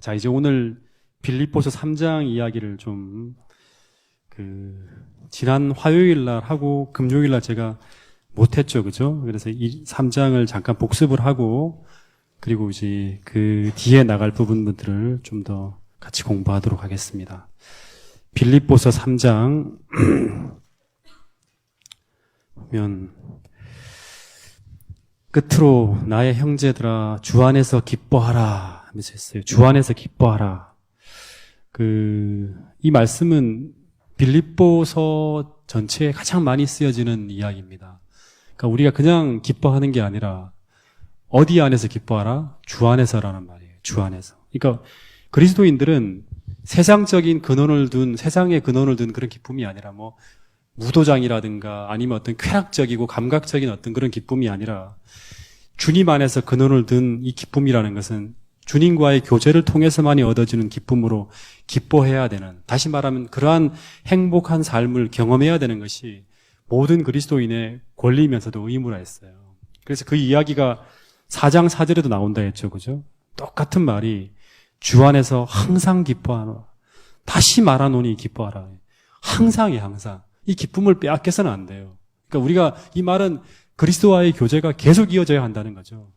자, 이제 오늘 빌립보서 3장 이야기를 좀, 지난 화요일 날 하고 금요일 날 제가 못했죠. 그죠? 그래서 이 3장을 잠깐 복습을 하고, 그리고 이제 그 뒤에 나갈 부분들을 좀 더 같이 공부하도록 하겠습니다. 빌립보서 3장, 보면, 끝으로 나의 형제들아, 주 안에서 기뻐하라 하면서 했어요. 주 안에서 기뻐하라. 이 말씀은 빌립보서 전체에 가장 많이 쓰여지는 이야기입니다. 그러니까 우리가 그냥 기뻐하는 게 아니라 어디 안에서 기뻐하라? 주 안에서라는 말이에요. 주 안에서. 그러니까 그리스도인들은 세상의 근원을 둔 그런 기쁨이 아니라 뭐 무도장이라든가 아니면 어떤 쾌락적이고 감각적인 어떤 그런 기쁨이 아니라 주님 안에서 근원을 둔 이 기쁨이라는 것은 주님과의 교제를 통해서만이 얻어지는 기쁨으로 기뻐해야 되는, 다시 말하면 그러한 행복한 삶을 경험해야 되는 것이 모든 그리스도인의 권리이면서도 의무라 했어요. 그래서 그 이야기가 4장 4절에도 나온다 했죠. 그죠? 똑같은 말이 주 안에서 항상 기뻐하노라. 다시 말하노니 기뻐하라. 항상이에요, 항상. 이 기쁨을 빼앗겨서는 안 돼요. 그러니까 우리가 이 말은 그리스도와의 교제가 계속 이어져야 한다는 거죠.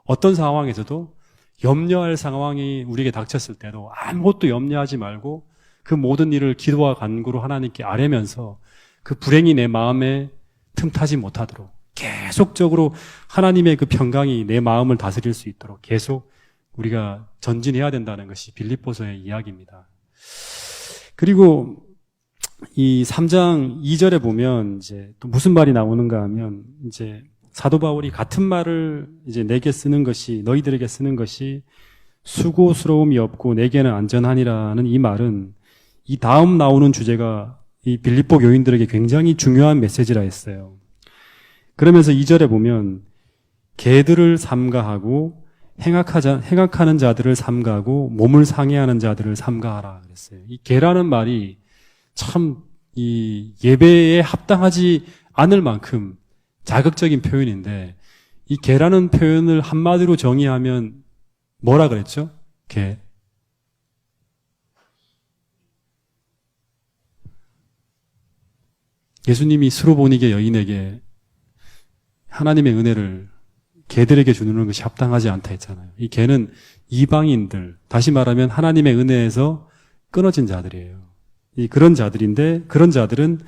어떤 상황에서도 염려할 상황이 우리에게 닥쳤을 때도 아무것도 염려하지 말고 그 모든 일을 기도와 간구로 하나님께 아뢰면서 그 불행이 내 마음에 틈타지 못하도록 계속적으로 하나님의 그 평강이 내 마음을 다스릴 수 있도록 계속 우리가 전진해야 된다는 것이 빌립보서의 이야기입니다. 그리고 이 3장 2절에 보면 이제 또 무슨 말이 나오는가 하면 이제 사도 바울이 같은 말을 이제 내게 쓰는 것이, 너희들에게 쓰는 것이 수고스러움이 없고 내게는 안전하니라는 이 말은 이 다음 나오는 주제가 이 빌립보 교인들에게 굉장히 중요한 메시지라 했어요. 그러면서 2절에 보면 개들을 삼가하고 행악하는 자들을 삼가하고 몸을 상해하는 자들을 삼가하라 그랬어요. 이 개라는 말이 참 이 예배에 합당하지 않을 만큼 자극적인 표현인데, 이 개라는 표현을 한마디로 정의하면 뭐라 그랬죠? 개. 예수님이 스로보니게 여인에게 하나님의 은혜를 개들에게 주는 것이 합당하지 않다 했잖아요. 이 개는 이방인들, 다시 말하면 하나님의 은혜에서 끊어진 자들이에요. 그런 자들인데, 그런 자들은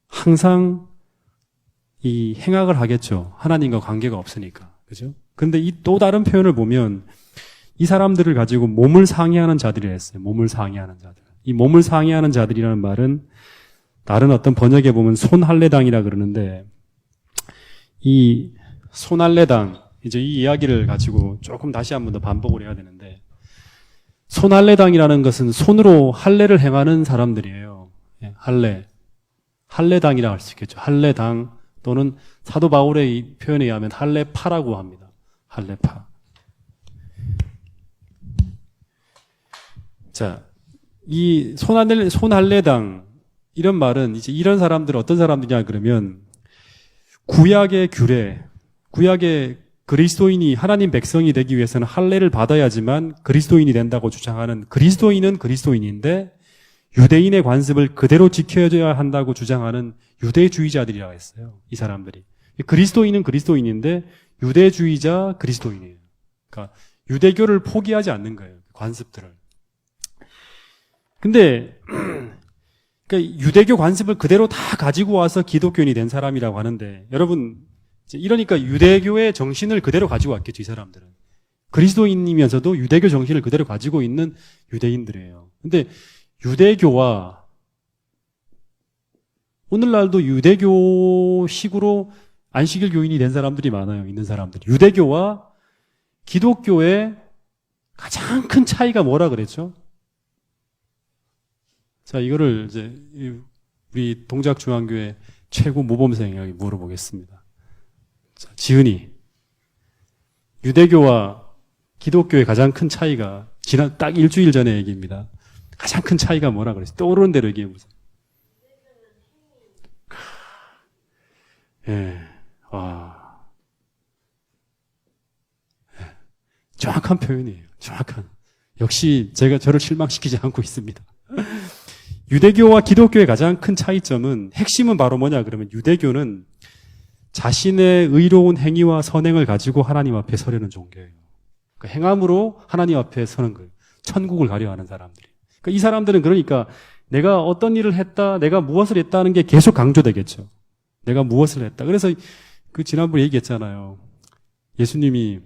항상 이 행악을 하겠죠. 하나님과 관계가 없으니까. 그죠? 근데 이 또 다른 표현을 보면 이 사람들을 가지고 몸을 상해하는 자들이라 했어요. 몸을 상해하는 자들. 이 몸을 상해하는 자들이라는 말은 다른 어떤 번역에 보면 손할례당이라 그러는데, 이 손할례당, 이제 이 이야기를 가지고 조금 다시 한 번 더 반복을 해야 되는데, 손할례당이라는 것은 손으로 할례를 행하는 사람들이에요. 할례당이라고 할 수 있겠죠. 할례당 또는 사도 바울의 이 표현에 의하면 할례파라고 합니다. 할례파. 자, 이 손할례당 이런 말은 이제 이런 사람들은 어떤 사람들이냐 그러면 구약의 규례, 구약의 그리스도인이 하나님 백성이 되기 위해서는 할례를 받아야지만 그리스도인이 된다고 주장하는, 그리스도인은 그리스도인인데 유대인의 관습을 그대로 지켜줘야 한다고 주장하는 유대주의자들이라고 했어요. 이 사람들이. 그리스도인은 그리스도인인데 유대주의자 그리스도인이에요. 그러니까 유대교를 포기하지 않는 거예요. 관습들을. 근데 그러니까 유대교 관습을 그대로 다 가지고 와서 기독교인이 된 사람이라고 하는데, 여러분 이러니까 유대교의 정신을 그대로 가지고 왔겠죠. 이 사람들은 그리스도인이면서도 유대교 정신을 그대로 가지고 있는 유대인들이에요. 근데 유대교와 오늘날도 유대교식으로 안식일 교인이 된 사람들이 많아요. 있는 사람들이. 유대교와 기독교의 가장 큰 차이가 뭐라 그랬죠? 자, 이거를 이제 우리 동작중앙교회 최고 모범생에게 물어보겠습니다. 자, 지은이, 유대교와 기독교의 가장 큰 차이가 지난 딱 일주일 전의 얘기입니다. 가장 큰 차이가 뭐라 그랬어요? 떠오르는 대로 얘기해 보세요. 예, 정확한 표현이에요. 정확한. 역시 저를 실망시키지 않고 있습니다. 유대교와 기독교의 가장 큰 차이점은 핵심은 바로 뭐냐 그러면 유대교는 자신의 의로운 행위와 선행을 가지고 하나님 앞에 서려는 종교예요. 그러니까 행함으로 하나님 앞에 서는 거예요. 천국을 가려 하는 사람들이. 그러니까 이 사람들은 그러니까 내가 어떤 일을 했다, 내가 무엇을 했다는 게 계속 강조되겠죠. 내가 무엇을 했다. 그래서 지난번에 얘기했잖아요. 예수님이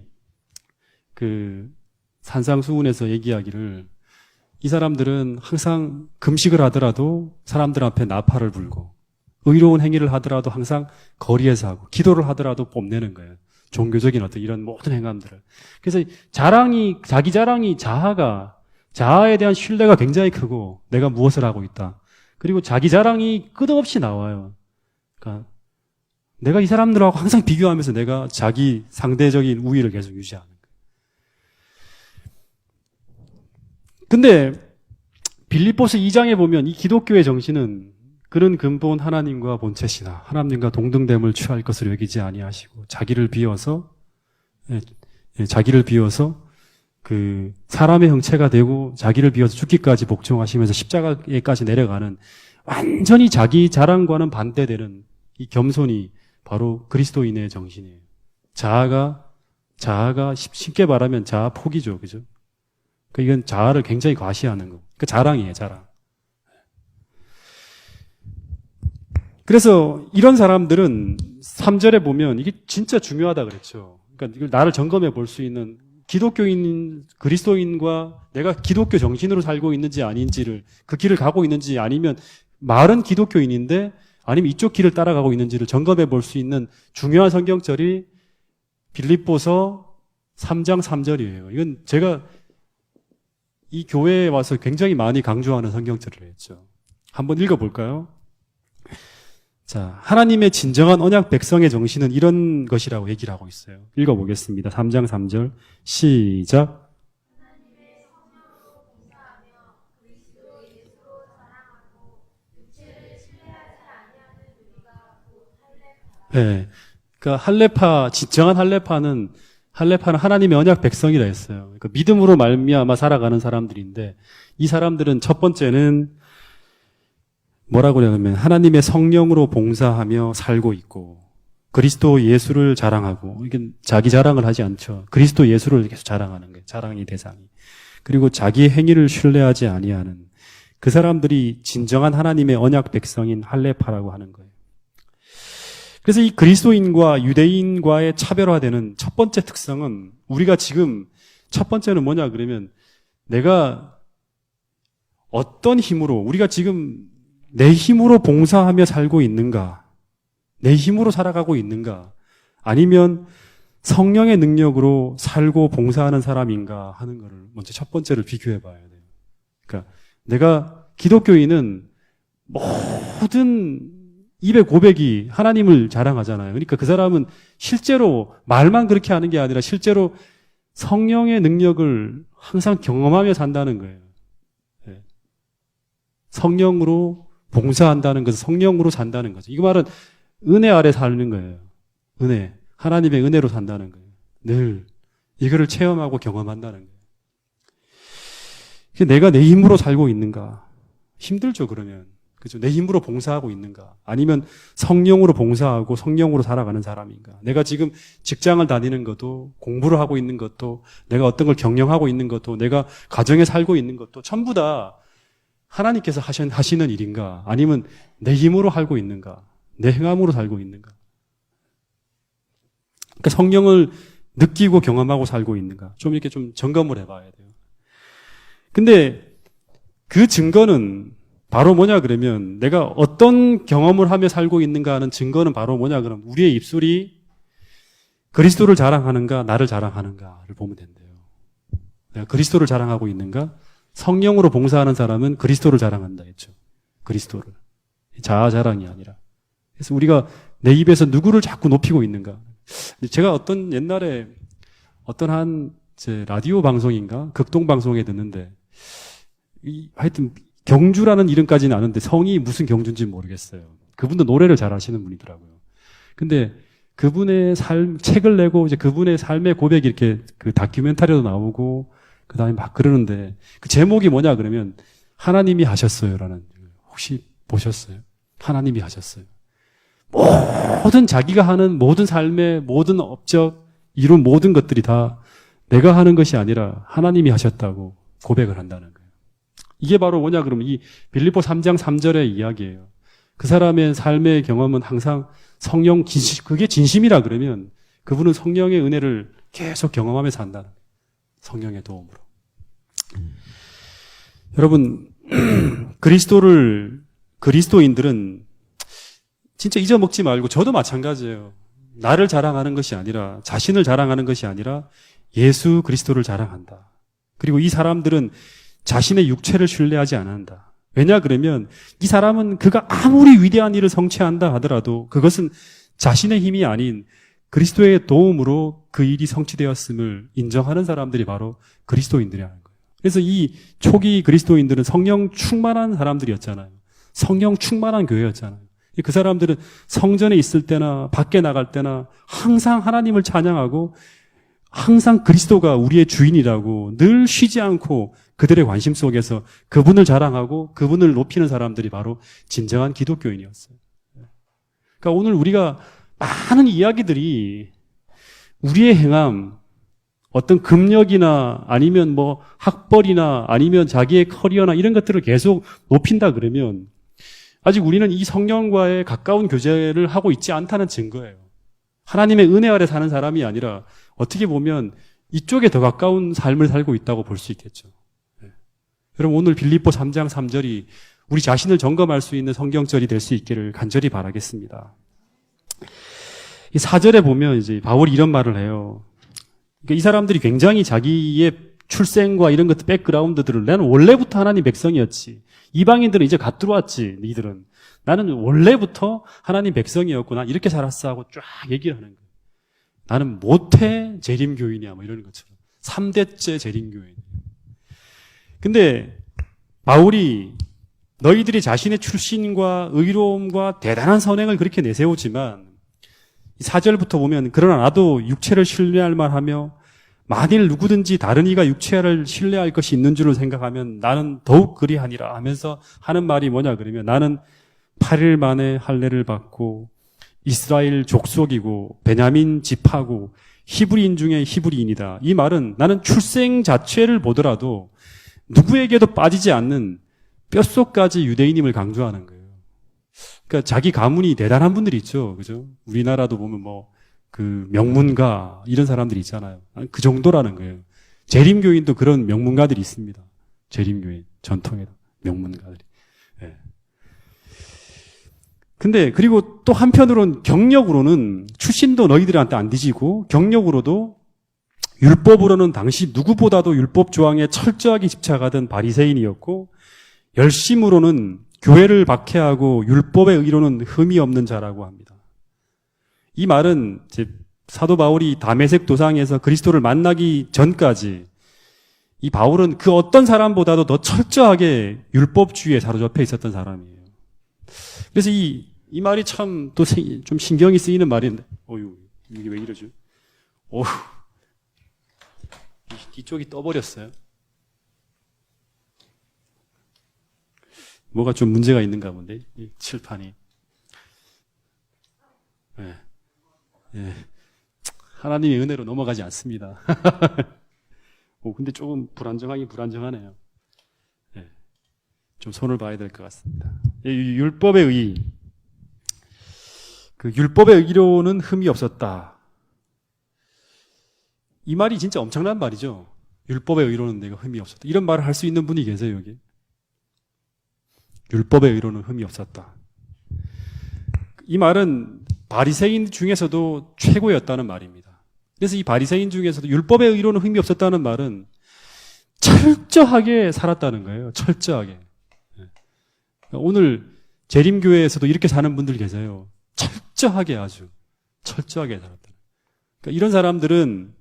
산상수훈에서 얘기하기를 이 사람들은 항상 금식을 하더라도 사람들 앞에 나팔을 불고 의로운 행위를 하더라도 항상 거리에서 하고 기도를 하더라도 뽐내는 거예요. 종교적인 어떤 이런 모든 행함들을. 그래서 자기 자랑이 자아에 대한 신뢰가 굉장히 크고 내가 무엇을 하고 있다. 그리고 자기 자랑이 끝없이 나와요. 그러니까 내가 이 사람들하고 항상 비교하면서 내가 자기 상대적인 우위를 계속 유지하는 거예요. 근데 빌립보서 2장에 보면 이 기독교의 정신은 그런 근본 하나님과 본체시나 하나님과 동등됨을 취할 것을 여기지 아니하시고 자기를 비워서 사람의 형체가 되고 자기를 비워서 죽기까지 복종하시면서 십자가에까지 내려가는 완전히 자기 자랑과는 반대되는 이 겸손이 바로 그리스도인의 정신이에요. 자아가 쉽게 말하면 자아 포기죠. 그죠? 그러니까 이건 자아를 굉장히 과시하는 거. 그러니까 자랑이에요, 자랑. 그래서 이런 사람들은 3절에 보면 이게 진짜 중요하다 그랬죠. 그러니까 이걸 나를 점검해 볼 수 있는 기독교인, 그리스도인과 내가 기독교 정신으로 살고 있는지 아닌지를 그 길을 가고 있는지 아니면 말은 기독교인인데 아니면 이쪽 길을 따라가고 있는지를 점검해 볼 수 있는 중요한 성경절이 빌립보서 3장 3절이에요. 이건 제가 이 교회에 와서 굉장히 많이 강조하는 성경절을 했죠. 한번 읽어볼까요? 자, 하나님의 진정한 언약 백성의 정신은 이런 것이라고 얘기를 하고 있어요. 읽어보겠습니다. 3장 3절 시작. 네, 그러니까 진정한 할례파는 하나님의 언약 백성이라 했어요. 그러니까 믿음으로 말미암아 살아가는 사람들인데 이 사람들은 첫 번째는 뭐라고 그러냐면 하나님의 성령으로 봉사하며 살고 있고 그리스도 예수를 자랑하고 이게 자기 자랑을 하지 않죠. 그리스도 예수를 계속 자랑하는 거예요. 자랑의 대상이. 그리고 자기의 행위를 신뢰하지 아니하는 그 사람들이 진정한 하나님의 언약 백성인 할례파라고 하는 거예요. 그래서 이 그리스도인과 유대인과의 차별화되는 첫 번째 특성은 우리가 지금 첫 번째는 뭐냐 그러면 내가 어떤 힘으로 우리가 지금 내 힘으로 봉사하며 살고 있는가? 내 힘으로 살아가고 있는가? 아니면 성령의 능력으로 살고 봉사하는 사람인가 하는 거를 먼저 첫 번째를 비교해 봐야 돼요. 그러니까 내가 기독교인은 모든 입의 고백이 하나님을 자랑하잖아요. 그러니까 그 사람은 실제로 말만 그렇게 하는 게 아니라 실제로 성령의 능력을 항상 경험하며 산다는 거예요. 성령으로 봉사한다는 것은 성령으로 산다는 거죠. 이거 말은 은혜 아래 사는 거예요. 은혜. 하나님의 은혜로 산다는 거예요. 늘 이거를 체험하고 경험한다는 거예요. 내가 내 힘으로 살고 있는가? 힘들죠, 그러면. 그죠? 내 힘으로 봉사하고 있는가? 아니면 성령으로 봉사하고 성령으로 살아가는 사람인가? 내가 지금 직장을 다니는 것도, 공부를 하고 있는 것도, 내가 어떤 걸 경영하고 있는 것도, 내가 가정에 살고 있는 것도 전부 다 하나님께서 하시는 일인가? 아니면 내 힘으로 살고 있는가? 내 행함으로 살고 있는가? 그러니까 성령을 느끼고 경험하고 살고 있는가? 좀 이렇게 좀 점검을 해봐야 돼요. 근데 그 증거는 바로 뭐냐 그러면 내가 어떤 경험을 하며 살고 있는가 하는 증거는 바로 뭐냐 그러면 우리의 입술이 그리스도를 자랑하는가 나를 자랑하는가를 보면 된대요. 내가 그리스도를 자랑하고 있는가? 성령으로 봉사하는 사람은 그리스도를 자랑한다 했죠. 그리스도를. 자아 자랑이 아니라. 그래서 우리가 내 입에서 누구를 자꾸 높이고 있는가. 제가 옛날에 어떤 라디오 방송인가? 극동 방송에 듣는데, 하여튼 경주라는 이름까지는 아는데 성이 무슨 경주인지 모르겠어요. 그분도 노래를 잘 하시는 분이더라고요. 근데 그분의 책을 내고 이제 그분의 삶의 고백이 이렇게 그 다큐멘터리도 나오고 그 다음에 막 그러는데 그 제목이 뭐냐 그러면 하나님이 하셨어요라는, 혹시 보셨어요? 하나님이 하셨어요. 모든 자기가 하는 모든 삶의 모든 업적, 이룬 모든 것들이 다 내가 하는 것이 아니라 하나님이 하셨다고 고백을 한다는 거예요. 이게 바로 뭐냐 그러면 이 빌립보 3장 3절의 이야기예요. 그 사람의 삶의 경험은 항상 성령, 그게 진심이라 그러면 그분은 성령의 은혜를 계속 경험하면서 산다는 거예요. 성령의 도움으로. 여러분, 그리스도인들은 진짜 잊어먹지 말고, 저도 마찬가지예요. 나를 자랑하는 것이 아니라, 자신을 자랑하는 것이 아니라 예수 그리스도를 자랑한다. 그리고 이 사람들은 자신의 육체를 신뢰하지 않는다. 왜냐 그러면 이 사람은 그가 아무리 위대한 일을 성취한다 하더라도 그것은 자신의 힘이 아닌 그리스도의 도움으로 그 일이 성취되었음을 인정하는 사람들이 바로 그리스도인들이라는 거예요. 그래서 이 초기 그리스도인들은 성령 충만한 사람들이었잖아요. 성령 충만한 교회였잖아요. 그 사람들은 성전에 있을 때나 밖에 나갈 때나 항상 하나님을 찬양하고 항상 그리스도가 우리의 주인이라고 늘 쉬지 않고 그들의 관심 속에서 그분을 자랑하고 그분을 높이는 사람들이 바로 진정한 기독교인이었어요. 그러니까 오늘 우리가 많은 이야기들이 우리의 행함, 어떤 금력이나 아니면 뭐 학벌이나 아니면 자기의 커리어나 이런 것들을 계속 높인다 그러면 아직 우리는 이 성령과의 가까운 교제를 하고 있지 않다는 증거예요. 하나님의 은혜 아래 사는 사람이 아니라 어떻게 보면 이쪽에 더 가까운 삶을 살고 있다고 볼 수 있겠죠. 네. 여러분 오늘 빌립보 3장 3절이 우리 자신을 점검할 수 있는 성경절이 될 수 있기를 간절히 바라겠습니다. 이 4절에 보면 이제 바울이 이런 말을 해요. 그러니까 이 사람들이 굉장히 자기의 출생과 이런 것들 백그라운드들을 나는 원래부터 하나님 백성이었지. 이방인들은 이제 갓 들어왔지. 니들은. 나는 원래부터 하나님 백성이었고 난 이렇게 살았어 하고 쫙 얘기를 하는 거예요. 나는 모태 재림교인이야 뭐 이러는 것처럼. 3대째 재림교인. 근데 바울이 너희들이 자신의 출신과 의로움과 대단한 선행을 그렇게 내세우지만 4절부터 보면 그러나 나도 육체를 신뢰할 만하며 만일 누구든지 다른 이가 육체를 신뢰할 것이 있는 줄을 생각하면 나는 더욱 그리하니라 하면서 하는 말이 뭐냐 그러면 나는 8일 만에 할례를 받고 이스라엘 족속이고 베냐민 지파고 히브리인 중에 히브리인이다. 이 말은 나는 출생 자체를 보더라도 누구에게도 빠지지 않는 뼛속까지 유대인임을 강조하는 거예요. 그러니까 자기 가문이 대단한 분들이 있죠. 그죠? 우리나라도 보면 뭐 그 명문가 이런 사람들이 있잖아요. 그 정도라는 거예요. 재림교인도 그런 명문가들이 있습니다. 재림교인 전통의 명문가들이. 네. 근데 그리고 또 한편으로는 경력으로는 출신도 너희들한테 안 뒤지고 경력으로도 율법으로는 당시 누구보다도 율법 조항에 철저하게 집착하던 바리새인이었고 열심으로는 교회를 박해하고 율법의 의로는 흠이 없는 자라고 합니다. 이 말은 이제 사도 바울이 다메섹 도상에서 그리스도를 만나기 전까지 이 바울은 그 어떤 사람보다도 더 철저하게 율법주의에 사로잡혀 있었던 사람이에요. 그래서 이 말이 참 또 좀 신경이 쓰이는 말인데, 어휴, 이게 왜 이러죠? 어휴, 뒤쪽이 떠버렸어요. 뭐가 좀 문제가 있는가 본데, 이 칠판이. 네. 네. 하나님의 은혜로 넘어가지 않습니다. 근데 조금 불안정하네요. 네. 좀 손을 봐야 될 것 같습니다. 율법의 의. 그 율법의 의로는 흠이 없었다. 이 말이 진짜 엄청난 말이죠. 율법의 의로는 내가 흠이 없었다. 이런 말을 할 수 있는 분이 계세요, 여기? 율법의 의로는 흠이 없었다. 이 말은 바리새인 중에서도 최고였다는 말입니다. 그래서 이 바리새인 중에서도 율법의 의로는 흠이 없었다는 말은 철저하게 살았다는 거예요. 철저하게. 오늘 재림교회에서도 이렇게 사는 분들 계세요. 철저하게 아주 철저하게 살았다. 그러니까 이런 사람들은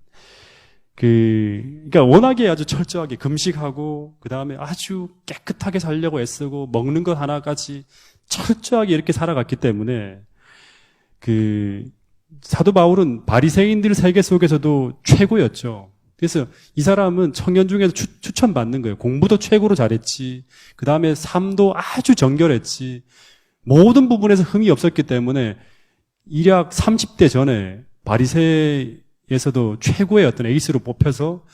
그러니까 워낙에 아주 철저하게 금식하고 그 다음에 아주 깨끗하게 살려고 애쓰고 먹는 것 하나까지 철저하게 이렇게 살아갔기 때문에 그 사도 바울은 바리새인들 세계 속에서도 최고였죠. 그래서 이 사람은 청년 중에서 추천받는 거예요. 공부도 최고로 잘했지. 그 다음에 삶도 아주 정결했지. 모든 부분에서 흠이 없었기 때문에 일약 30대 전에 바리새에서도 최고의 어떤 에이스로 뽑혀서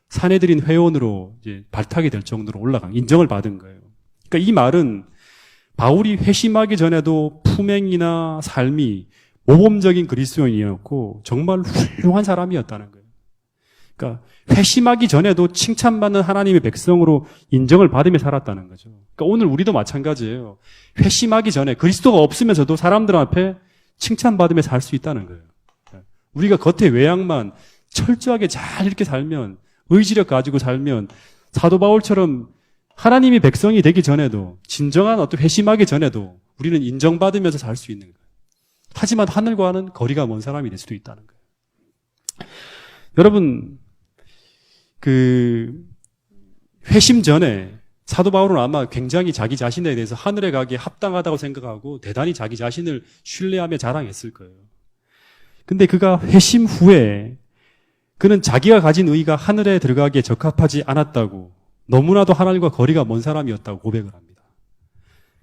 사내들인 회원으로 이제 발탁이 될 정도로 올라간, 인정을 받은 거예요. 그러니까 이 말은 바울이 회심하기 전에도 품행이나 삶이 모범적인 그리스도인이었고 정말 훌륭한 사람이었다는 거예요. 그러니까 회심하기 전에도 칭찬받는 하나님의 백성으로 인정을 받으며 살았다는 거죠. 그러니까 오늘 우리도 마찬가지예요. 회심하기 전에 그리스도가 없으면서도 사람들 앞에 칭찬받으며 살 수 있다는 거예요. 우리가 겉에 외양만 철저하게 잘 이렇게 살면, 의지력 가지고 살면 사도 바울처럼 하나님이 백성이 되기 전에도, 진정한 어떤 회심하기 전에도 우리는 인정받으면서 살 수 있는 거예요. 하지만 하늘과는 거리가 먼 사람이 될 수도 있다는 거예요. 여러분, 회심 전에 사도 바울은 아마 굉장히 자기 자신에 대해서 하늘에 가기에 합당하다고 생각하고 대단히 자기 자신을 신뢰하며 자랑했을 거예요. 근데 그가 회심 후에 그는 자기가 가진 의가 하늘에 들어가기에 적합하지 않았다고, 너무나도 하늘과 거리가 먼 사람이었다고 고백을 합니다.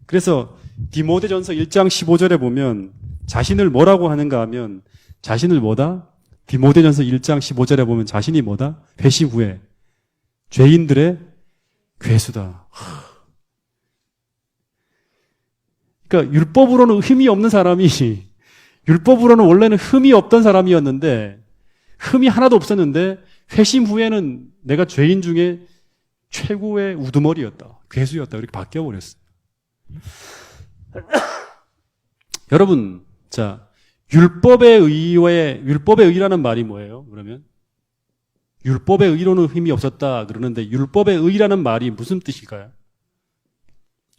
그래서 디모데전서 1장 15절에 보면 자신을 뭐라고 하는가 하면, 자신을 뭐다? 디모데전서 1장 15절에 보면 자신이 뭐다? 회심 후에 죄인들의 괴수다. 그러니까 율법으로는 흠이 없는 사람이, 율법으로는 원래는 흠이 없던 사람이었는데, 흠이 하나도 없었는데 회심 후에는 내가 죄인 중에 최고의 우두머리였다, 괴수였다, 이렇게 바뀌어버렸어요. 여러분, 자, 율법의 의라는 말이 뭐예요? 그러면 율법의 의로는 힘이 없었다 그러는데 율법의 의라는 말이 무슨 뜻일까요?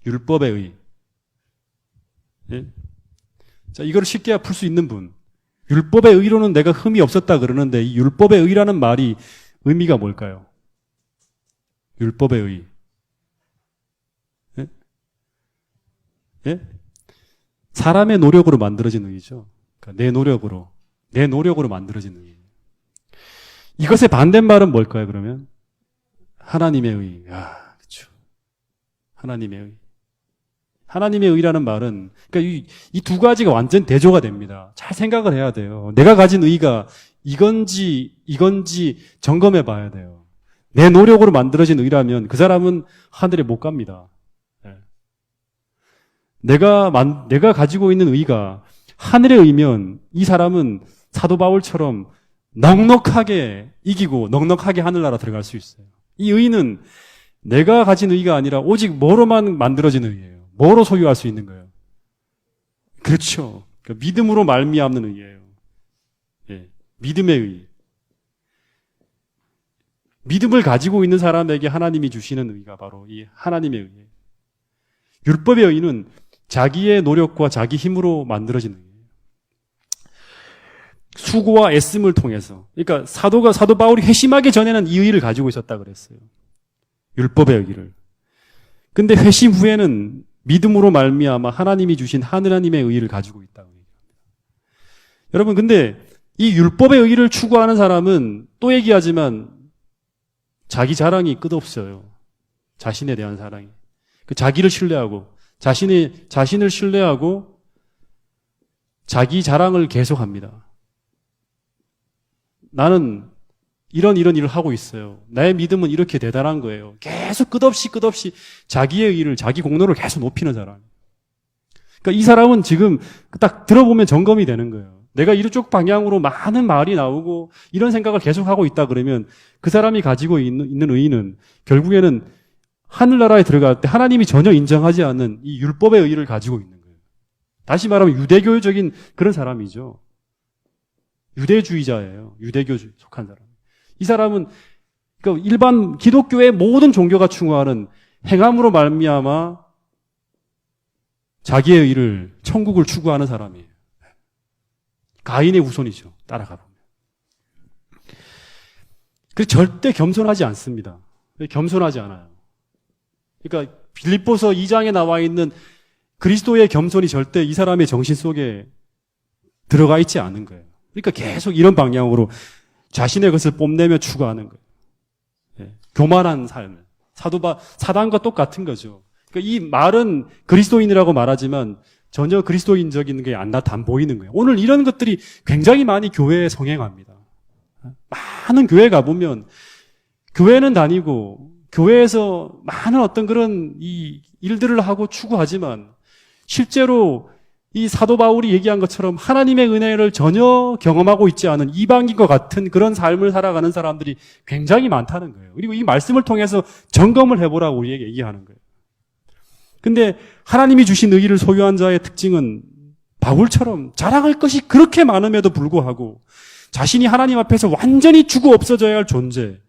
율법의 의. 예? 자, 이걸 쉽게 풀 수 있는 분. 율법의 의로는 내가 흠이 없었다 그러는데 이 율법의 의라는 말이 의미가 뭘까요? 율법의 의. 예? 예? 사람의 노력으로 만들어진 의죠. 그러니까 내 노력으로 만들어진 의. 이것의 반대말은 뭘까요, 그러면? 하나님의 의. 그렇죠. 하나님의 의. 하나님의 의라는 말은, 그러니까 이 두 가지가 완전 대조가 됩니다. 잘 생각을 해야 돼요. 내가 가진 의가 이건지 점검해 봐야 돼요. 내 노력으로 만들어진 의라면 그 사람은 하늘에 못 갑니다. 내가 가지고 있는 의가 하늘의 의면 이 사람은 사도 바울처럼 넉넉하게 이기고 넉넉하게 하늘나라 들어갈 수 있어요. 이 의는 내가 가진 의가 아니라 오직 뭐로만 만들어진 의예요. 뭐로 소유할 수 있는 거예요? 그렇죠. 그러니까 믿음으로 말미암는 의예요. 예, 믿음의 의. 믿음을 가지고 있는 사람에게 하나님이 주시는 의가 바로 이 하나님의 의예요. 율법의 의는 자기의 노력과 자기 힘으로 만들어진 의예요. 수고와 애씀을 통해서. 그러니까 사도 바울이 회심하기 전에는 이 의를 가지고 있었다 그랬어요. 율법의 의를. 근데 회심 후에는 믿음으로 말미암아 하나님이 주신 하나님의 의를 가지고 있다고 얘기합니다. 여러분, 근데 이 율법의 의를 추구하는 사람은 또 얘기하지만 자기 자랑이 끝없어요. 자신에 대한 사랑이. 자기를 신뢰하고 자신을 신뢰하고 자기 자랑을 계속합니다. 나는 이런 일을 하고 있어요. 나의 믿음은 이렇게 대단한 거예요. 계속 끝없이 자기의 의를, 자기 공로를 계속 높이는 사람. 그러니까 이 사람은 지금 딱 들어보면 점검이 되는 거예요. 내가 이쪽 방향으로 많은 말이 나오고 이런 생각을 계속 하고 있다 그러면 그 사람이 가지고 있는 의는 결국에는 하늘나라에 들어갈 때 하나님이 전혀 인정하지 않는 이 율법의 의를 가지고 있는 거예요. 다시 말하면 유대교적인 그런 사람이죠. 유대주의자예요. 유대교 속한 사람. 이 사람은 그러니까 일반 기독교의 모든 종교가 추구하는 행함으로 말미암아 자기의 의를, 천국을 추구하는 사람이에요. 가인의 후손이죠. 따라가 보면. 그래서 절대 겸손하지 않습니다. 겸손하지 않아요. 그러니까 빌립보서 2장에 나와 있는 그리스도의 겸손이 절대 이 사람의 정신 속에 들어가 있지 않은 거예요. 그러니까 계속 이런 방향으로 자신의 것을 뽐내며 추구하는 거예요. 교만한 삶. 사단과 똑같은 거죠. 그러니까 이 말은 그리스도인이라고 말하지만 전혀 그리스도인적인 게 안 보이는 거예요. 오늘 이런 것들이 굉장히 많이 교회에 성행합니다. 많은 교회 가보면 교회는 다니고 교회에서 많은 어떤 그런 이 일들을 하고 추구하지만 실제로 이 사도 바울이 얘기한 것처럼 하나님의 은혜를 전혀 경험하고 있지 않은 이방인과 같은 그런 삶을 살아가는 사람들이 굉장히 많다는 거예요. 그리고 이 말씀을 통해서 점검을 해보라고 우리에게 얘기하는 거예요. 근데 하나님이 주신 의의를 소유한 자의 특징은 바울처럼 자랑할 것이 그렇게 많음에도 불구하고 자신이 하나님 앞에서 완전히 죽어 없어져야 할 존재,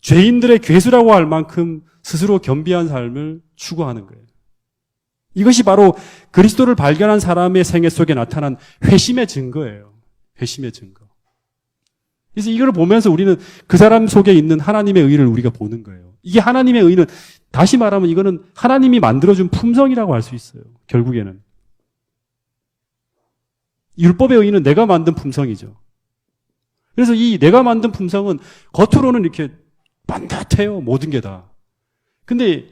죄인들의 괴수라고 할 만큼 스스로 겸비한 삶을 추구하는 거예요. 이것이 바로 그리스도를 발견한 사람의 생애 속에 나타난 회심의 증거예요. 회심의 증거. 그래서 이걸 보면서 우리는 그 사람 속에 있는 하나님의 의를 우리가 보는 거예요. 이게 하나님의 의는 다시 말하면 이거는 하나님이 만들어준 품성이라고 할 수 있어요. 결국에는. 율법의 의는 내가 만든 품성이죠. 그래서 이 내가 만든 품성은 겉으로는 이렇게 반듯해요. 모든 게 다. 근데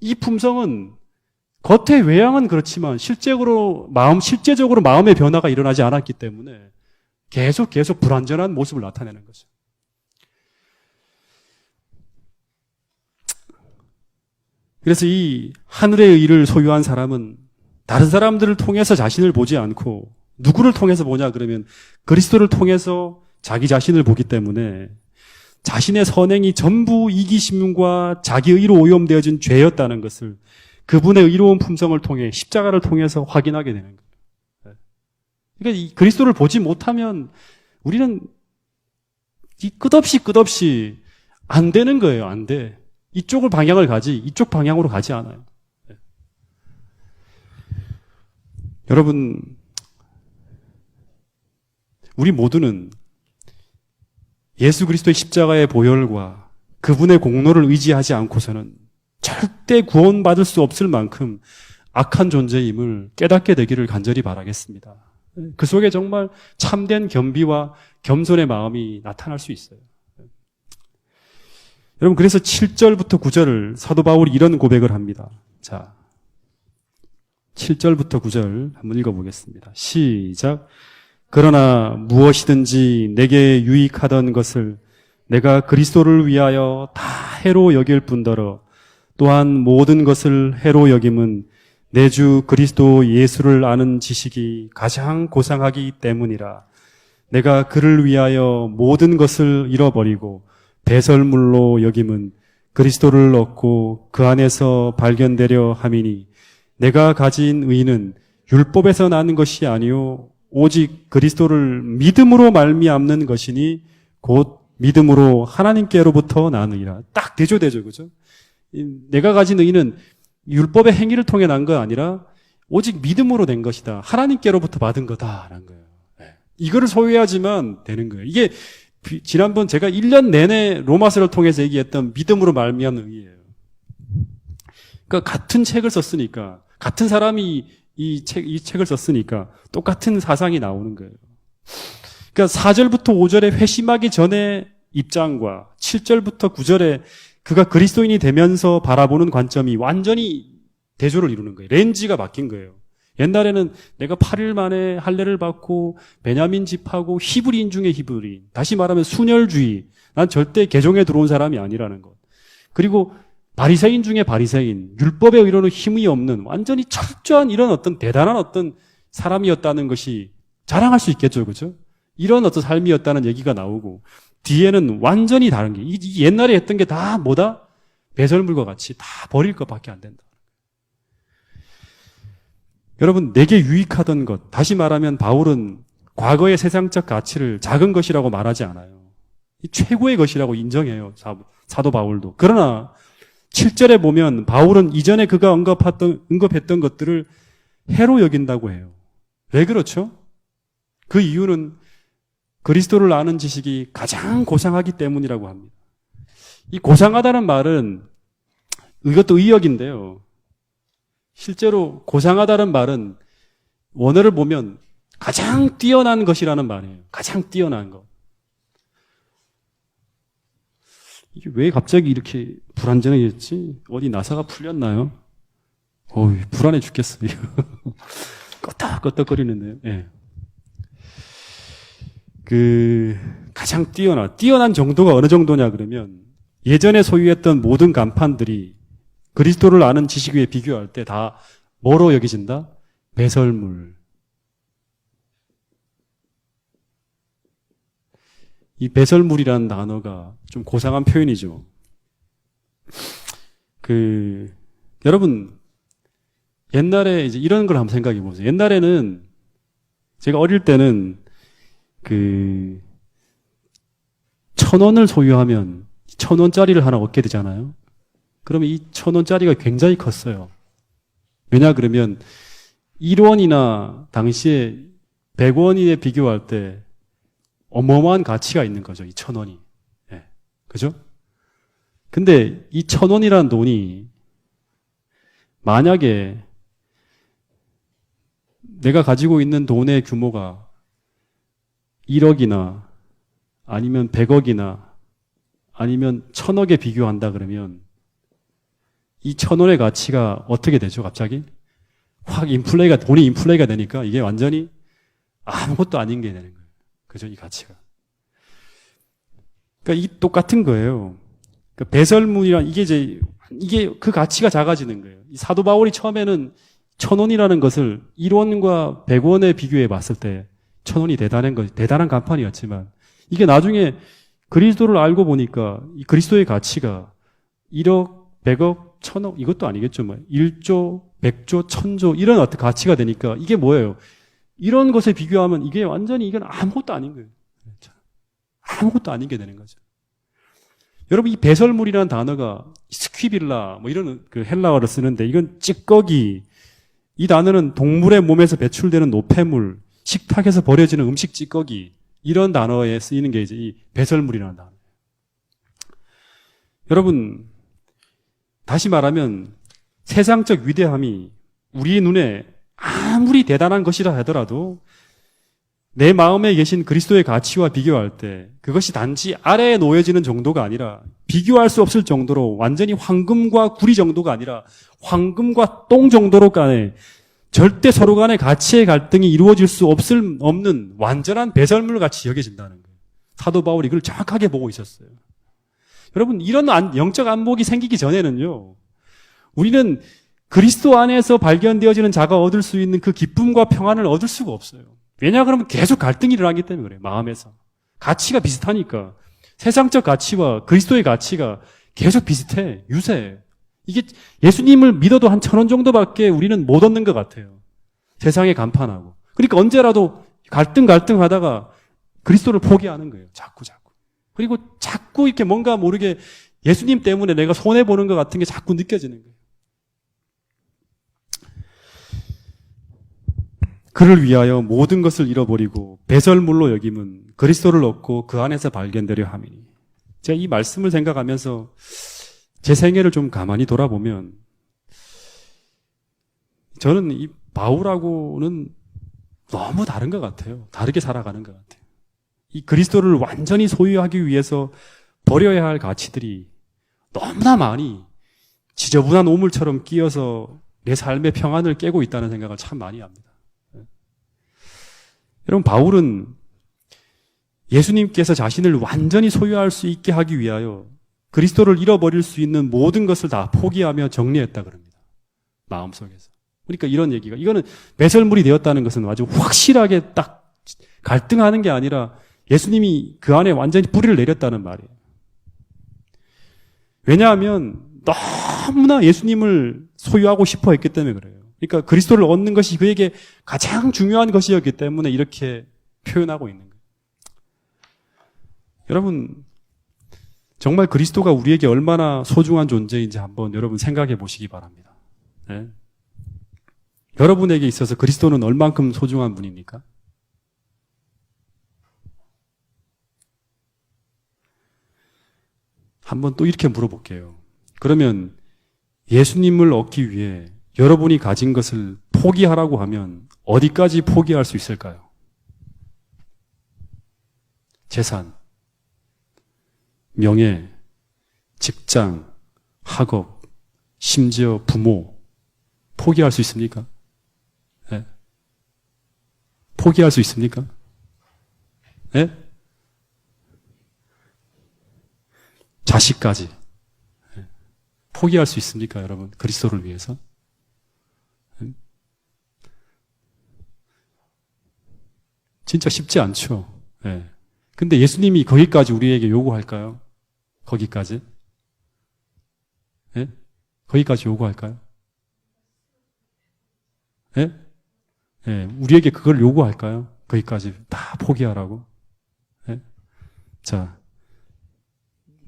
이 품성은 겉의 외양은 그렇지만 실제적으로 마음의 변화가 일어나지 않았기 때문에 계속 불완전한 모습을 나타내는 거죠. 그래서 이 하늘의 의를 소유한 사람은 다른 사람들을 통해서 자신을 보지 않고 누구를 통해서 보냐 그러면 그리스도를 통해서 자기 자신을 보기 때문에 자신의 선행이 전부 이기심과 자기 의로 오염되어진 죄였다는 것을 그분의 의로운 품성을 통해 십자가를 통해서 확인하게 되는 거예요. 그러니까 이 그리스도를 보지 못하면 우리는 이 끝없이 안 되는 거예요. 안 돼. 이쪽을 방향을 가지 이쪽 방향으로 가지 않아요. 여러분, 우리 모두는 예수 그리스도의 십자가의 보혈과 그분의 공로를 의지하지 않고서는 절대 구원받을 수 없을 만큼 악한 존재임을 깨닫게 되기를 간절히 바라겠습니다. 그 속에 정말 참된 겸비와 겸손의 마음이 나타날 수 있어요. 여러분, 그래서 7절부터 9절을 사도 바울이 이런 고백을 합니다. 자, 7절부터 9절 한번 읽어보겠습니다. 시작. 그러나 무엇이든지 내게 유익하던 것을 내가 그리스도를 위하여 다 해로 여길 뿐더러 또한 모든 것을 해로 여김은 내 주 그리스도 예수를 아는 지식이 가장 고상하기 때문이라. 내가 그를 위하여 모든 것을 잃어버리고 배설물로 여김은 그리스도를 얻고 그 안에서 발견되려 함이니 내가 가진 의는 율법에서 나는 것이 아니요 오직 그리스도를 믿음으로 말미암는 것이니 곧 믿음으로 하나님께로부터 나느니라. 딱 대조, 그죠? 내가 가진 의는 율법의 행위를 통해 난 거 아니라 오직 믿음으로 된 것이다. 하나님께로부터 받은 거다라는 거예요. 이거를 소유해야지만 되는 거예요. 이게 지난번 제가 1년 내내 로마서를 통해서 얘기했던 믿음으로 말미암는 의예요. 그러니까 같은 책을 썼으니까, 같은 사람이 이 책을 썼으니까 똑같은 사상이 나오는 거예요. 그러니까 4절부터 5절에 회심하기 전의 입장과 7절부터 9절에 그가 그리스도인이 되면서 바라보는 관점이 완전히 대조를 이루는 거예요. 렌즈가 바뀐 거예요. 옛날에는 내가 8일 만에 할례를 받고 베냐민 집하고 히브리인 중에 히브리인, 다시 말하면 순혈주의, 난 절대 개종에 들어온 사람이 아니라는 것. 그리고 바리새인 중에 바리새인, 율법의 의로는 힘이 없는 완전히 철저한 이런 어떤 대단한 어떤 사람이었다는 것이 자랑할 수 있겠죠. 그죠? 이런 어떤 삶이었다는 얘기가 나오고 뒤에는 완전히 다른 게 옛날에 했던 게 다 뭐다? 배설물과 같이 다 버릴 것밖에 안 된다. 여러분, 내게 유익하던 것, 다시 말하면 바울은 과거의 세상적 가치를 작은 것이라고 말하지 않아요. 최고의 것이라고 인정해요. 사도 바울도. 그러나 7절에 보면 바울은 이전에 그가 언급했던 것들을 해로 여긴다고 해요. 왜 그렇죠? 그 이유는 그리스도를 아는 지식이 가장 고상하기 때문이라고 합니다. 이 고상하다는 말은 이것도 의역인데요. 실제로 고상하다는 말은 원어를 보면 가장 뛰어난 것이라는 말이에요. 가장 뛰어난 것. 이게 왜 갑자기 이렇게 불안정해졌지? 어디 나사가 풀렸나요? 불안해 죽겠어요. 껐덕껐덕거리는데요. 예. 가장 뛰어난 정도가 어느 정도냐 그러면 예전에 소유했던 모든 간판들이 그리스도를 아는 지식 위에 비교할 때 다 뭐로 여겨진다? 배설물. 이 배설물이라는 단어가 좀 고상한 표현이죠. 여러분, 옛날에 이제 이런 걸 한번 생각해 보세요. 옛날에는 제가 어릴 때는 1,000원을 소유하면 1,000원짜리를 하나 얻게 되잖아요. 그러면 이 1,000원짜리가 굉장히 컸어요. 왜냐 그러면 1원이나 당시에 100원에 비교할 때 어마어마한 가치가 있는 거죠. 이 1,000원이. 예. 그죠? 근데 이 1,000원이라는 돈이 만약에 내가 가지고 있는 돈의 규모가 1억이나 아니면 100억이나 아니면 1,000억에 비교한다 그러면 이 1,000원의 가치가 어떻게 되죠? 갑자기? 돈이 인플레이가 되니까 이게 완전히 아무것도 아닌 게 되는 거예요. 그죠? 이 가치가. 그러니까 이 똑같은 거예요. 그러니까 배설물이란 이게 그 가치가 작아지는 거예요. 이 사도 바울이 처음에는 1,000원이라는 것을 1원과 100원에 비교해 봤을 때 1,000원이 대단한 간판이었지만 이게 나중에 그리스도를 알고 보니까 이 그리스도의 가치가 1억, 100억, 1,000억 이것도 아니겠죠. 1조, 100조, 1,000조 이런 어떤 가치가 되니까 이게 뭐예요? 이런 것에 비교하면 이게 완전히 이건 아무것도 아닌 거예요. 아무것도 아닌 게 되는 거죠. 여러분 이 배설물이라는 단어가 스퀴빌라 이런 헬라어를 쓰는데 이건 찌꺼기 이 단어는 동물의 몸에서 배출되는 노폐물 식탁에서 버려지는 음식 찌꺼기 이런 단어에 쓰이는 게 이제 이 배설물이라는 단어. 여러분 다시 말하면 세상적 위대함이 우리 눈에 아무리 대단한 것이라 하더라도 내 마음에 계신 그리스도의 가치와 비교할 때 그것이 단지 아래에 놓여지는 정도가 아니라 비교할 수 없을 정도로 완전히 황금과 구리 정도가 아니라 황금과 똥 정도로 간에 절대 서로 간의 가치의 갈등이 이루어질 수 없는 완전한 배설물 같이 여겨진다는 거예요. 사도 바울이 그걸 정확하게 보고 있었어요. 여러분 이런 영적 안목이 생기기 전에는요. 우리는 그리스도 안에서 발견되어지는 자가 얻을 수 있는 그 기쁨과 평안을 얻을 수가 없어요. 왜냐 그러면 계속 갈등이 일어나기 때문에 그래요. 마음에서. 가치가 비슷하니까. 세상적 가치와 그리스도의 가치가 계속 비슷해. 유사해. 이게 예수님을 믿어도 한 1,000원 정도밖에 우리는 못 얻는 것 같아요. 세상에 간판하고. 그러니까 언제라도 갈등하다가 그리스도를 포기하는 거예요. 자꾸. 그리고 자꾸 이렇게 뭔가 모르게 예수님 때문에 내가 손해보는 것 같은 게 자꾸 느껴지는 거예요. 그를 위하여 모든 것을 잃어버리고 배설물로 여김은 그리스도를 얻고 그 안에서 발견되려 함이니. 제가 이 말씀을 생각하면서 제 생애를 좀 가만히 돌아보면 저는 이 바울하고는 너무 다른 것 같아요. 다르게 살아가는 것 같아요. 이 그리스도를 완전히 소유하기 위해서 버려야 할 가치들이 너무나 많이 지저분한 오물처럼 끼어서 내 삶의 평안을 깨고 있다는 생각을 참 많이 합니다. 여러분 바울은 예수님께서 자신을 완전히 소유할 수 있게 하기 위하여 그리스도를 잃어버릴 수 있는 모든 것을 다 포기하며 정리했다 그럽니다. 마음속에서. 그러니까 이런 얘기가 이거는 배설물이 되었다는 것은 아주 확실하게 딱 갈등하는 게 아니라 예수님이 그 안에 완전히 뿌리를 내렸다는 말이에요. 왜냐하면 너무나 예수님을 소유하고 싶어 했기 때문에 그래요. 그러니까 그리스도를 얻는 것이 그에게 가장 중요한 것이었기 때문에 이렇게 표현하고 있는 거예요. 여러분 정말 그리스도가 우리에게 얼마나 소중한 존재인지 한번 여러분 생각해 보시기 바랍니다. 네. 여러분에게 있어서 그리스도는 얼만큼 소중한 분입니까? 한번 또 이렇게 물어볼게요. 그러면 예수님을 얻기 위해 여러분이 가진 것을 포기하라고 하면 어디까지 포기할 수 있을까요? 재산, 명예, 직장, 학업, 심지어 부모 포기할 수 있습니까? 예? 포기할 수 있습니까? 예? 자식까지 포기할 수 있습니까, 여러분? 그리스도를 위해서? 진짜 쉽지 않죠. 예. 근데 예수님이 거기까지 우리에게 요구할까요? 거기까지? 예? 거기까지 요구할까요? 예? 예. 우리에게 그걸 요구할까요? 거기까지 다 포기하라고? 예? 자,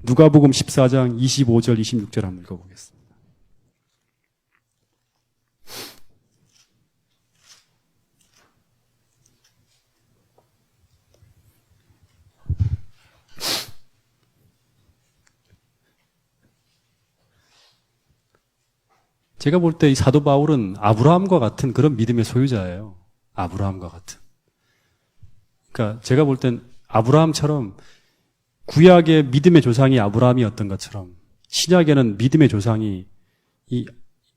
누가복음 14장 25절, 26절 한번 읽어보겠습니다. 제가 볼 때 이 사도 바울은 아브라함과 같은 그런 믿음의 소유자예요. 아브라함과 같은. 그러니까 제가 볼 땐 아브라함처럼 구약의 믿음의 조상이 아브라함이었던 것처럼 신약에는 믿음의 조상이 이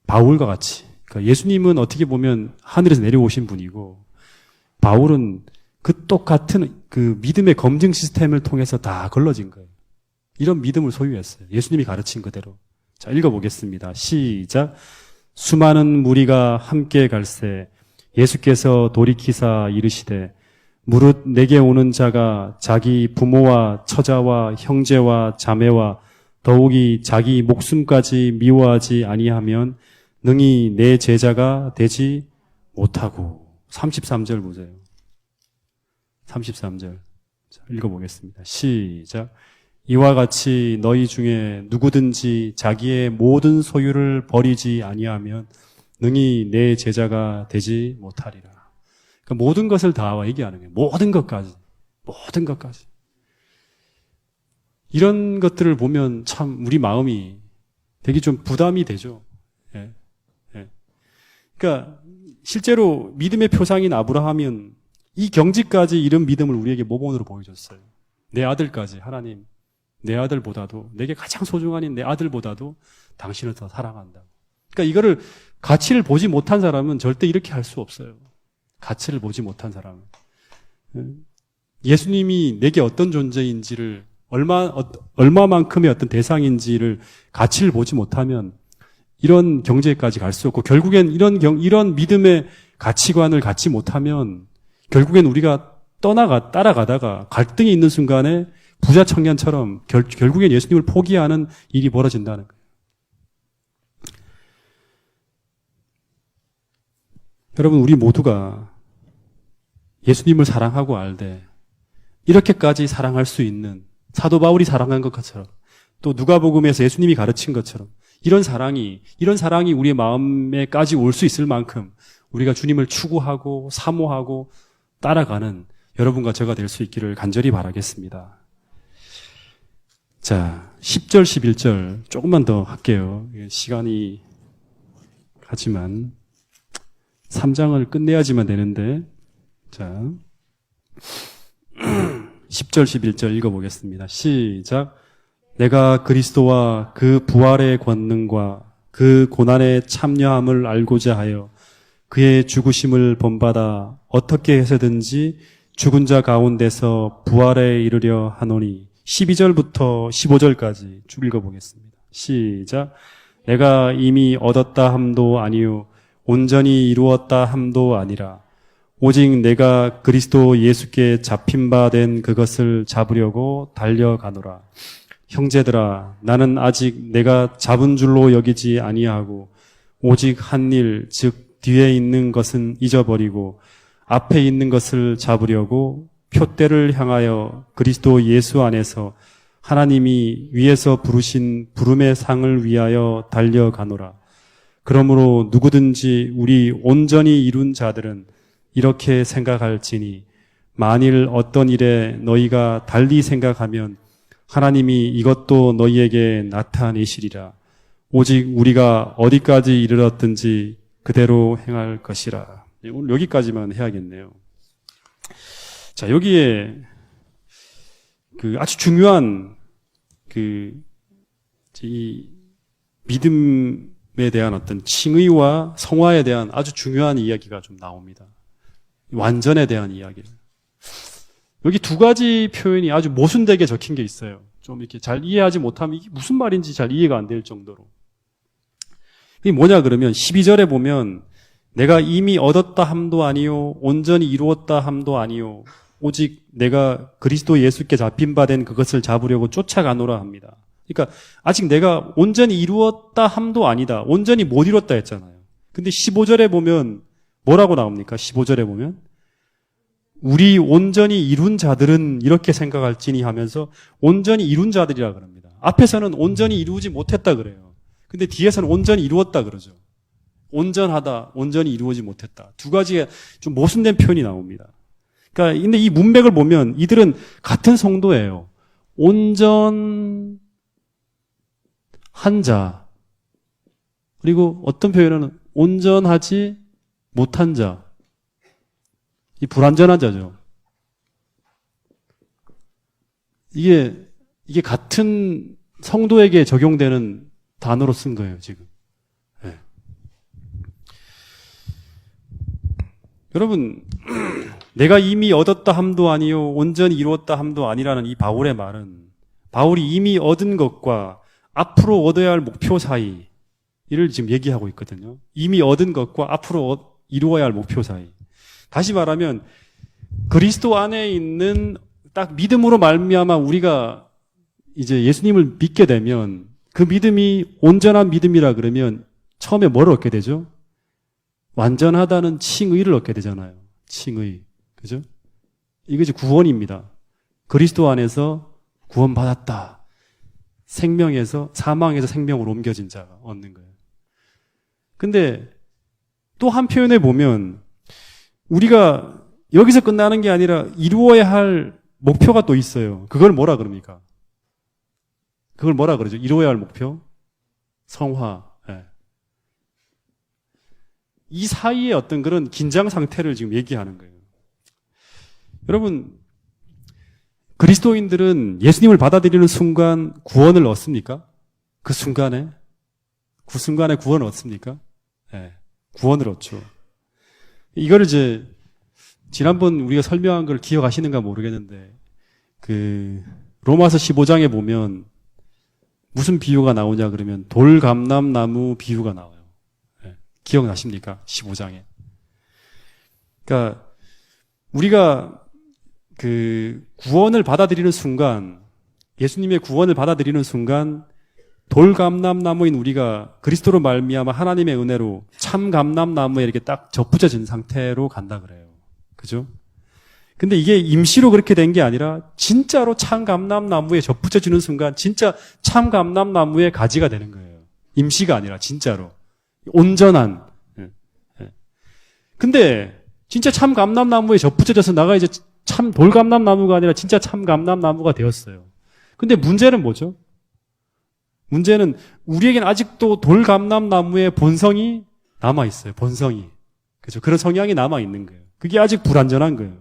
바울과 같이, 그러니까 예수님은 어떻게 보면 하늘에서 내려오신 분이고 바울은 그 똑같은 그 믿음의 검증 시스템을 통해서 다 걸러진 거예요. 이런 믿음을 소유했어요. 예수님이 가르친 그대로. 자, 읽어보겠습니다. 시작. 수많은 무리가 함께 갈새 예수께서 돌이키사 이르시되 무릇 내게 오는 자가 자기 부모와 처자와 형제와 자매와 더욱이 자기 목숨까지 미워하지 아니하면 능히 내 제자가 되지 못하고. 33절 보세요. 33절. 자, 읽어보겠습니다. 시작. 이와 같이 너희 중에 누구든지 자기의 모든 소유를 버리지 아니하면 능히 내 제자가 되지 못하리라. 그러니까 모든 것을 다 얘기하는 거예요. 모든 것까지. 모든 것까지. 이런 것들을 보면 참 우리 마음이 되게 좀 부담이 되죠. 예. 예. 그러니까 실제로 믿음의 표상인 아브라함은 이 경지까지 이런 믿음을 우리에게 모범으로 보여줬어요. 내 아들까지 하나님, 내 아들보다도, 내게 가장 소중한 내 아들보다도 당신을 더 사랑한다고. 그러니까 이거를 가치를 보지 못한 사람은 절대 이렇게 할 수 없어요. 가치를 보지 못한 사람은. 예수님이 내게 어떤 존재인지를, 얼마만큼의 어떤 대상인지를 가치를 보지 못하면 이런 경제까지 갈 수 없고, 결국엔 이런 믿음의 가치관을 갖지 못하면 결국엔 우리가 따라가다가 갈등이 있는 순간에 부자 청년처럼 결국엔 예수님을 포기하는 일이 벌어진다는 거예요. 여러분, 우리 모두가 예수님을 사랑하고 알되 이렇게까지 사랑할 수 있는, 사도 바울이 사랑한 것처럼, 또 누가복음에서 예수님이 가르친 것처럼 이런 사랑이 우리의 마음에까지 올 수 있을 만큼 우리가 주님을 추구하고 사모하고 따라가는 여러분과 제가 될 수 있기를 간절히 바라겠습니다. 자, 10절, 11절 조금만 더 할게요. 시간이 가지만 3장을 끝내야지만 되는데, 자 10절, 11절 읽어보겠습니다. 시작. 내가 그리스도와 그 부활의 권능과 그 고난의 참여함을 알고자 하여 그의 죽으심을 본받아 어떻게 해서든지 죽은 자 가운데서 부활에 이르려 하노니. 12절부터 15절까지 쭉 읽어보겠습니다. 시작. 내가 이미 얻었다 함도 아니요 온전히 이루었다 함도 아니라 오직 내가 그리스도 예수께 잡힌 바 된 그것을 잡으려고 달려가노라. 형제들아, 나는 아직 내가 잡은 줄로 여기지 아니하고 오직 한 일, 즉 뒤에 있는 것은 잊어버리고 앞에 있는 것을 잡으려고 표대를 향하여 그리스도 예수 안에서 하나님이 위에서 부르신 부름의 상을 위하여 달려가노라. 그러므로 누구든지 우리 온전히 이룬 자들은 이렇게 생각할지니 만일 어떤 일에 너희가 달리 생각하면 하나님이 이것도 너희에게 나타내시리라. 오직 우리가 어디까지 이르렀든지 그대로 행할 것이라. 오늘 여기까지만 해야겠네요. 자, 여기에 아주 중요한 이 믿음에 대한 어떤 칭의와 성화에 대한 아주 중요한 이야기가 좀 나옵니다. 완전에 대한 이야기를. 여기 두 가지 표현이 아주 모순되게 적힌 게 있어요. 좀 이렇게 잘 이해하지 못하면 이게 무슨 말인지 잘 이해가 안 될 정도로. 이게 뭐냐 그러면 12절에 보면 내가 이미 얻었다 함도 아니요 온전히 이루었다 함도 아니요 오직 내가 그리스도 예수께 잡힌 바 된 그것을 잡으려고 쫓아가노라 합니다. 그러니까 아직 내가 온전히 이루었다 함도 아니다. 온전히 못 이뤘다 했잖아요. 근데 15절에 보면 뭐라고 나옵니까? 15절에 보면 우리 온전히 이룬 자들은 이렇게 생각할지니 하면서 온전히 이룬 자들이라 그럽니다. 앞에서는 온전히 이루지 못했다 그래요. 근데 뒤에서는 온전히 이루었다 그러죠. 온전하다, 온전히 이루어지 못했다. 두 가지의 좀 모순된 표현이 나옵니다. 그러니까 근데 이 문맥을 보면 이들은 같은 성도예요. 온전한 자. 그리고 어떤 표현은 온전하지 못한 자. 이 불완전한 자죠. 이게 같은 성도에게 적용되는 단어로 쓴 거예요, 지금. 네. 여러분, 내가 이미 얻었다 함도 아니요, 온전히 이루었다 함도 아니라는 이 바울의 말은 바울이 이미 얻은 것과 앞으로 얻어야 할 목표 사이를 지금 얘기하고 있거든요. 이미 얻은 것과 앞으로 이루어야 할 목표 사이. 다시 말하면 그리스도 안에 있는 딱 믿음으로 말미암아 우리가 이제 예수님을 믿게 되면 그 믿음이 온전한 믿음이라 그러면 처음에 뭘 얻게 되죠? 완전하다는 칭의를 얻게 되잖아요. 칭의. 그죠? 이것이 구원입니다. 그리스도 안에서 구원받았다. 사망에서 생명으로 옮겨진 자가 얻는 거예요. 근데 또 한 표현에 보면 우리가 여기서 끝나는 게 아니라 이루어야 할 목표가 또 있어요. 그걸 뭐라 그럽니까? 그걸 뭐라 그러죠? 이루어야 할 목표? 성화. 네. 이 사이에 어떤 그런 긴장 상태를 지금 얘기하는 거예요. 여러분, 그리스도인들은 예수님을 받아들이는 순간 구원을 얻습니까? 그 순간에 구원을 얻습니까? 네. 구원을 얻죠. 이거를 이제 지난번 우리가 설명한 걸 기억하시는가 모르겠는데 로마서 15장에 보면 무슨 비유가 나오냐 그러면 돌감람나무 비유가 나와요. 네. 기억나십니까? 15장에. 그러니까 우리가 구원을 받아들이는 순간 예수님의 구원을 받아들이는 순간 돌감람나무인 우리가 그리스도로 말미암아 하나님의 은혜로 참감람나무에 이렇게 딱 접붙여진 상태로 간다 그래요. 그죠? 근데 이게 임시로 그렇게 된 게 아니라 진짜로 참감람나무에 접붙여지는 순간 진짜 참감람나무의 가지가 되는 거예요. 임시가 아니라 진짜로. 온전한. 근데 진짜 참감람나무에 접붙여져서 나가 이제 참 돌감람나무가 아니라 진짜 참감람나무가 되었어요. 근데 문제는 뭐죠? 문제는 우리에게는 아직도 돌감람나무의 본성이 남아있어요. 본성이. 그죠? 그런 성향이 남아있는 거예요. 그게 아직 불완전한 거예요.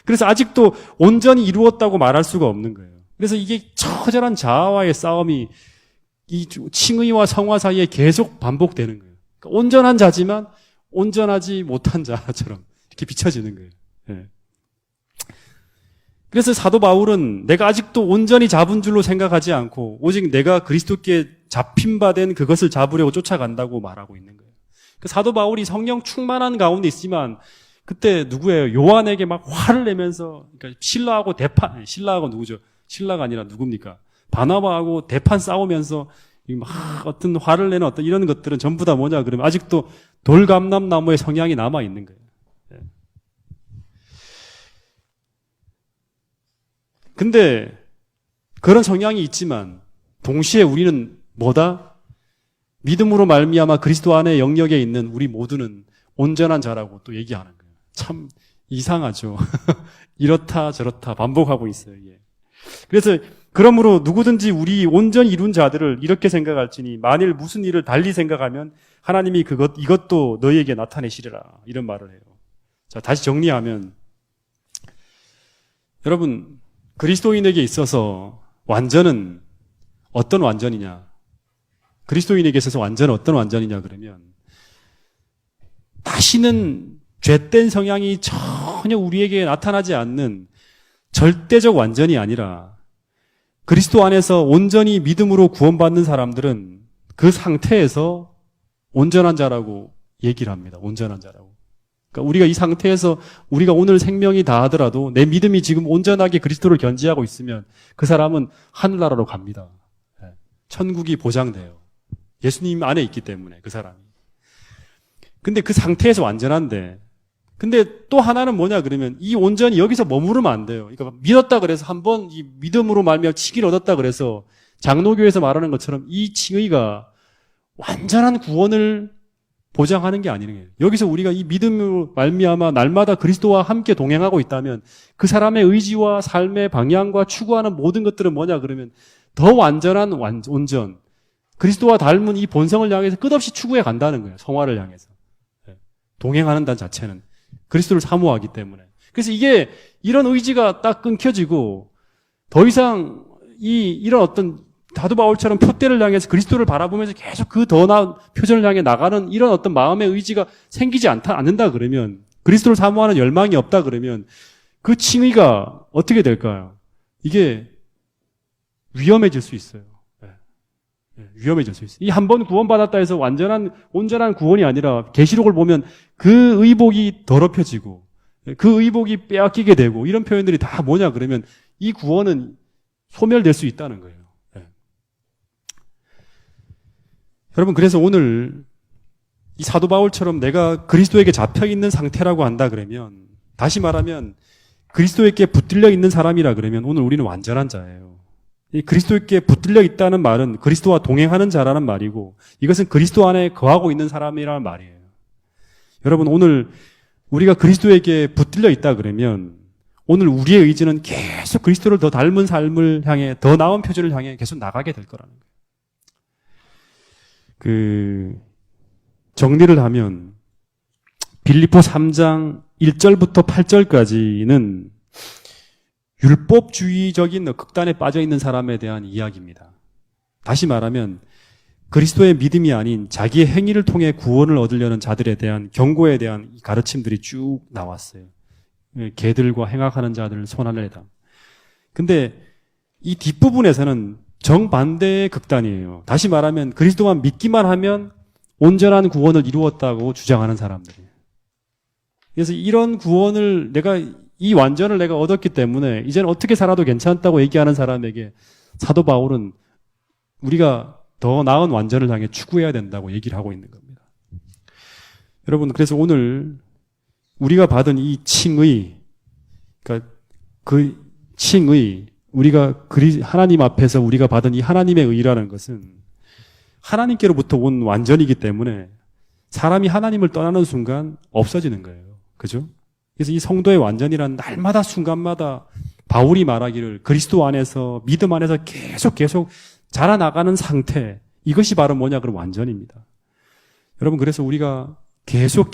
그래서 아직도 온전히 이루었다고 말할 수가 없는 거예요. 그래서 이게 처절한 자아와의 싸움이 이 칭의와 성화 사이에 계속 반복되는 거예요. 그러니까 온전한 자지만 온전하지 못한 자처럼 이렇게 비춰지는 거예요. 네. 그래서 사도 바울은 내가 아직도 온전히 잡은 줄로 생각하지 않고 오직 내가 그리스도께 잡힌 바 된 그것을 잡으려고 쫓아간다고 말하고 있는 거예요. 그 사도 바울이 성령 충만한 가운데 있지만 그때 누구예요? 요한에게 막 화를 내면서 그러니까 신라하고 누구죠? 신라가 아니라 누굽니까? 바나바하고 대판 싸우면서 막 어떤 화를 내는 어떤 이런 것들은 전부 다 뭐냐 그러면 아직도 돌감람나무의 성향이 남아 있는 거예요. 근데 그런 성향이 있지만 동시에 우리는 뭐다? 믿음으로 말미암아 그리스도 안의 영역에 있는 우리 모두는 온전한 자라고 또 얘기하는 거예요. 참 이상하죠. 이렇다 저렇다 반복하고 있어요. 예. 그래서 그러므로 누구든지 우리 온전히 이룬 자들을 이렇게 생각할지니 만일 무슨 일을 달리 생각하면 하나님이 이것도 너희에게 나타내시리라 이런 말을 해요. 자, 다시 정리하면 여러분 그리스도인에게 있어서 완전은 어떤 완전이냐? 그리스도인에게 있어서 완전은 어떤 완전이냐 그러면 다시는 죄된 성향이 전혀 우리에게 나타나지 않는 절대적 완전이 아니라 그리스도 안에서 온전히 믿음으로 구원받는 사람들은 그 상태에서 온전한 자라고 얘기를 합니다. 온전한 자라고. 그러니까 우리가 이 상태에서 우리가 오늘 생명이 다하더라도 내 믿음이 지금 온전하게 그리스도를 견지하고 있으면 그 사람은 하늘나라로 갑니다. 천국이 보장돼요. 예수님 안에 있기 때문에 그 사람이. 근데 그 상태에서 완전한데 근데 또 하나는 뭐냐 그러면 이 온전히 여기서 머무르면 안 돼요. 그러니까 믿었다 그래서 한번 이 믿음으로 말미암아 칭의를 얻었다 그래서 장로교에서 말하는 것처럼 이 칭의가 완전한 구원을 보장하는 게 아니는 거예요. 여기서 우리가 이 믿음으로 말미암아 날마다 그리스도와 함께 동행하고 있다면 그 사람의 의지와 삶의 방향과 추구하는 모든 것들은 뭐냐 그러면 더 완전한 온전, 그리스도와 닮은 이 본성을 향해서 끝없이 추구해 간다는 거예요. 성화를 향해서. 동행하는 자체는 그리스도를 사모하기 때문에. 그래서 이게 이런 의지가 딱 끊겨지고 더 이상 이런 어떤 사도 바울처럼 표대를 향해서 그리스도를 바라보면서 계속 그 더 나은 표전을 향해 나가는 이런 어떤 마음의 의지가 생기지 않는다 그러면 그리스도를 사모하는 열망이 없다 그러면 그 칭의가 어떻게 될까요? 이게 위험해질 수 있어요. 위험해질 수 있어요. 이 한 번 구원받았다 해서 온전한 구원이 아니라 계시록을 보면 그 의복이 더럽혀지고 그 의복이 빼앗기게 되고 이런 표현들이 다 뭐냐 그러면 이 구원은 소멸될 수 있다는 거예요. 여러분 그래서 오늘 이 사도 바울처럼 내가 그리스도에게 잡혀 있는 상태라고 한다 그러면 다시 말하면 그리스도에게 붙들려 있는 사람이라 그러면 오늘 우리는 완전한 자예요. 이 그리스도에게 붙들려 있다는 말은 그리스도와 동행하는 자라는 말이고 이것은 그리스도 안에 거하고 있는 사람이라는 말이에요. 여러분 오늘 우리가 그리스도에게 붙들려 있다 그러면 오늘 우리의 의지는 계속 그리스도를 더 닮은 삶을 향해 더 나은 표준을 향해 계속 나가게 될 거라는 거예요. 정리를 하면 빌립보 3장 1절부터 8절까지는 율법주의적인 극단에 빠져 있는 사람에 대한 이야기입니다. 다시 말하면 그리스도의 믿음이 아닌 자기의 행위를 통해 구원을 얻으려는 자들에 대한 경고에 대한 가르침들이 쭉 나왔어요. 개들과 행악하는 자들 손안에다. 근데 이 뒷부분에서는 정반대의 극단이에요. 다시 말하면 그리스도만 믿기만 하면 온전한 구원을 이루었다고 주장하는 사람들이에요. 그래서 이런 구원을 이 완전을 내가 얻었기 때문에 이제는 어떻게 살아도 괜찮다고 얘기하는 사람에게 사도 바울은 우리가 더 나은 완전을 향해 추구해야 된다고 얘기를 하고 있는 겁니다. 여러분 그래서 오늘 우리가 받은 이 칭의, 그러니까 그 칭의, 우리가 하나님 앞에서 우리가 받은 이 하나님의 의라는 것은 하나님께로부터 온 완전이기 때문에 사람이 하나님을 떠나는 순간 없어지는 거예요. 그죠? 그래서 이 성도의 완전이란 날마다 순간마다 바울이 말하기를 그리스도 안에서 믿음 안에서 계속 자라나가는 상태, 이것이 바로 뭐냐 그럼 완전입니다. 여러분 그래서 우리가 계속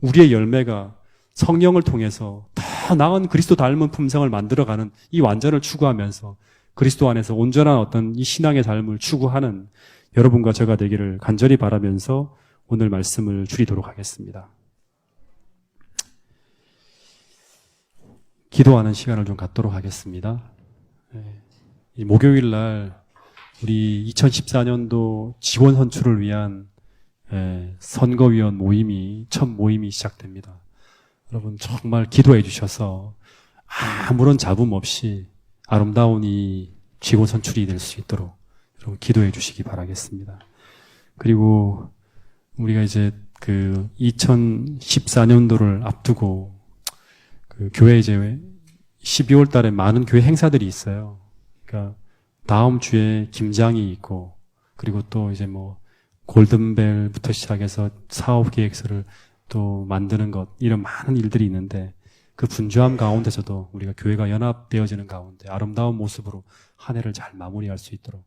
우리의 열매가 성령을 통해서 더 나은 그리스도 닮은 품성을 만들어가는 이 완전을 추구하면서 그리스도 안에서 온전한 어떤 이 신앙의 삶을 추구하는 여러분과 제가 되기를 간절히 바라면서 오늘 말씀을 줄이도록 하겠습니다. 기도하는 시간을 좀 갖도록 하겠습니다. 이 목요일 날 우리 2014년도 직원 선출을 위한 선거위원 모임이 첫 모임이 시작됩니다. 여러분 정말 기도해 주셔서 아무런 잡음 없이 아름다운 이 직원 선출이 될 수 있도록 여러분 기도해 주시기 바라겠습니다. 그리고 우리가 이제 2014년도를 앞두고 교회 이제 12월 달에 많은 교회 행사들이 있어요. 그러니까 다음 주에 김장이 있고 그리고 또 이제 골든벨부터 시작해서 사업 계획서를 또 만드는 것, 이런 많은 일들이 있는데 그 분주함 가운데서도 우리가 교회가 연합되어지는 가운데 아름다운 모습으로 한 해를 잘 마무리할 수 있도록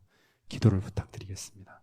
기도를 부탁드리겠습니다.